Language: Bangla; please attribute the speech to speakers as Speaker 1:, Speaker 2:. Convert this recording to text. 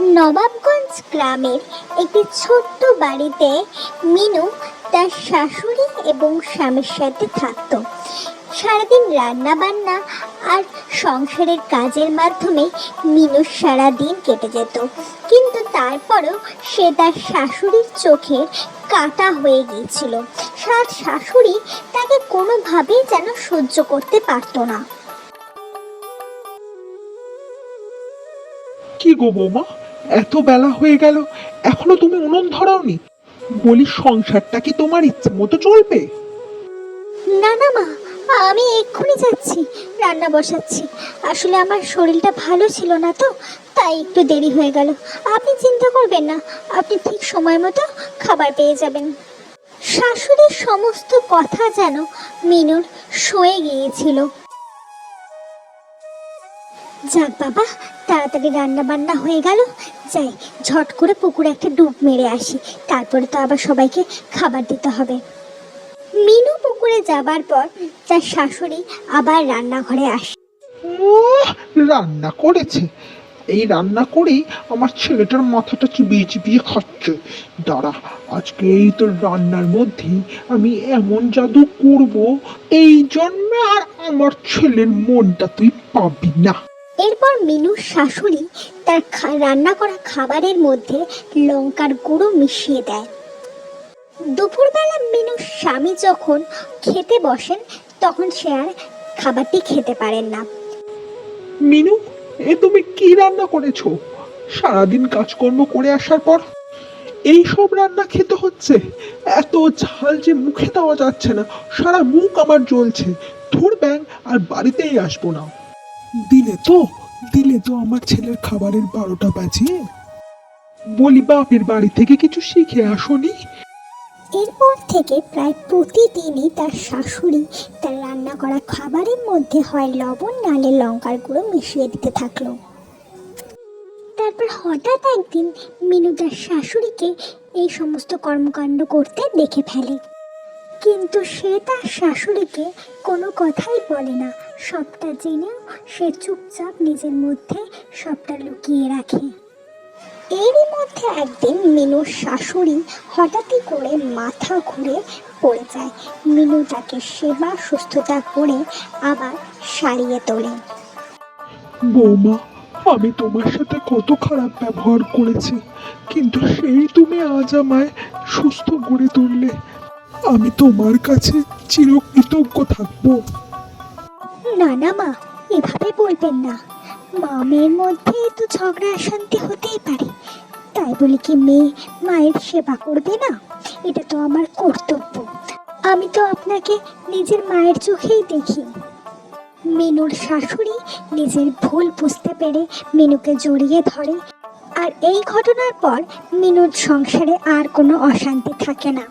Speaker 1: নবাবগঞ্জ গ্রামের একটি ছোট্ট বাড়িতে মিনু তার শাশুড়ি এবং স্বামীর সাথে থাকতো। সারাদিন রান্না বান্না আর সংসারের কাজের মাধ্যমে মিনুর সারাদিন কেটে যেত, কিন্তু তারপরেও সে তার শাশুড়ির চোখের কাটা হয়ে গিয়েছিল। শাশুড়ি তাকে কোনোভাবেই যেন সহ্য করতে পারতো না।
Speaker 2: কি গো বৌমা, এত বেলা হয়ে গেল, এখনো তুমি উনুন ধরাওনি? বলি, সংসারটা কি তোমার ইচ্ছে মতো চলবে?
Speaker 1: না না মা, আমি এক্ষুনি যাচ্ছি, রান্না বসাচ্ছি। আসলে আমার শরীরটা ভালো ছিল না তো, তাই একটু দেরি হয়ে গেল। আপনি চিন্তা করবেন না, আপনি ঠিক সময় মতো খাবার পেয়ে যাবেন। শাশুড়ির সমস্ত কথা যেন মিনুর সয়ে গিয়েছিল। যাক বাবা, তাড়াতাড়ি রান্না বান্না হয়ে গেল, যাই ঝট করে পুকুরে একটা ডুব মেরে আসি, তারপরে তো আবার সবাইকে খাবার দিতে হবে। মিনু পুকুরে যাবার পর তার শাশুড়ি আবার রান্নাঘরে আসে।
Speaker 2: রান্না করেছে? এই রান্না করেই আমার ছেলেটার মাথাটা চিবিয়ে চিবিয়ে খাচ্ছে। দাঁড়া, আজকে এই তোর রান্নার মধ্যে আমি এমন জাদু করব, এই জন্মে আর আমার ছেলের মনটা তুই পাবি না।
Speaker 1: এরপর মিনুর শাশুড়ি তার রান্না করা খাবারের মধ্যে লঙ্কার গুঁড়ো মিশিয়ে দেয়। দুপুরবেলা মিনুর স্বামী যখন খেতে বসেন, তখন সে আর খাবারটি খেতে পারেন না।
Speaker 2: মিনু, এ তুমি কি রান্না করেছো? সারাদিন কাজকর্ম করে আসার পর এই সব রান্না খেতে হচ্ছে? এত ঝাল যে মুখে দেওয়া যাচ্ছে না, সারা মুখ আমার জ্বলছে। ধুর ব্যাং, আর বাড়িতেই আসবো না। দিলে তো আমার ছেলের খাবারের 12টা বাজিয়ে। বলি, বাপের বাড়ি থেকে কিছু শিখে আসোনি?
Speaker 1: এরপর থেকে প্রায় প্রতিদিনই তার শাশুড়ি তার রান্না করা খাবারের মধ্যে হয় লবণ নালে লঙ্কার গুঁড়ো মিশিয়ে দিতে থাকলো। তারপর হঠাৎ একদিন মিনু তার শাশুড়িকে এই সমস্ত কর্মকাণ্ড করতে দেখে ফেলে, কিন্তু সে তার শাশুড়িকে কোনো কথাই বলে না। সবটা জেনেও সে চুপচাপ নিজের মধ্যে সবটা লুকিয়ে রাখে। এরই মধ্যে একদিন মিনুর শাশুড়ি হঠাৎই করে মাথা ঘুরে পড়ে যায়। মিনু তাকে সেবা সুস্থতা করে আবার সারিয়ে তোলে।
Speaker 2: বৌমা, আমি তোমার সাথে কত খারাপ ব্যবহার করেছি, কিন্তু সেই তুমি আজ আমায় সুস্থ করে তুললে। আমি তোমার কাছে চিরকৃতজ্ঞ থাকবো।
Speaker 1: না না মা, এভাবে বলবেন না। মা মেয়ের মধ্যে তো ঝগড়া অশান্তি হতেই পারে, তাই বলে কি মেয়ে মায়ের সেবা করবে না? এটা তো আমার কর্তব্য। আমি তো আপনাকে নিজের মায়ের চোখেই দেখি। মিনুর শাশুড়ি নিজের ভুল বুঝতে পেরে মিনুকে জড়িয়ে ধরে, আর এই ঘটনার পর মিনুর সংসারে আর কোনো অশান্তি থাকে না।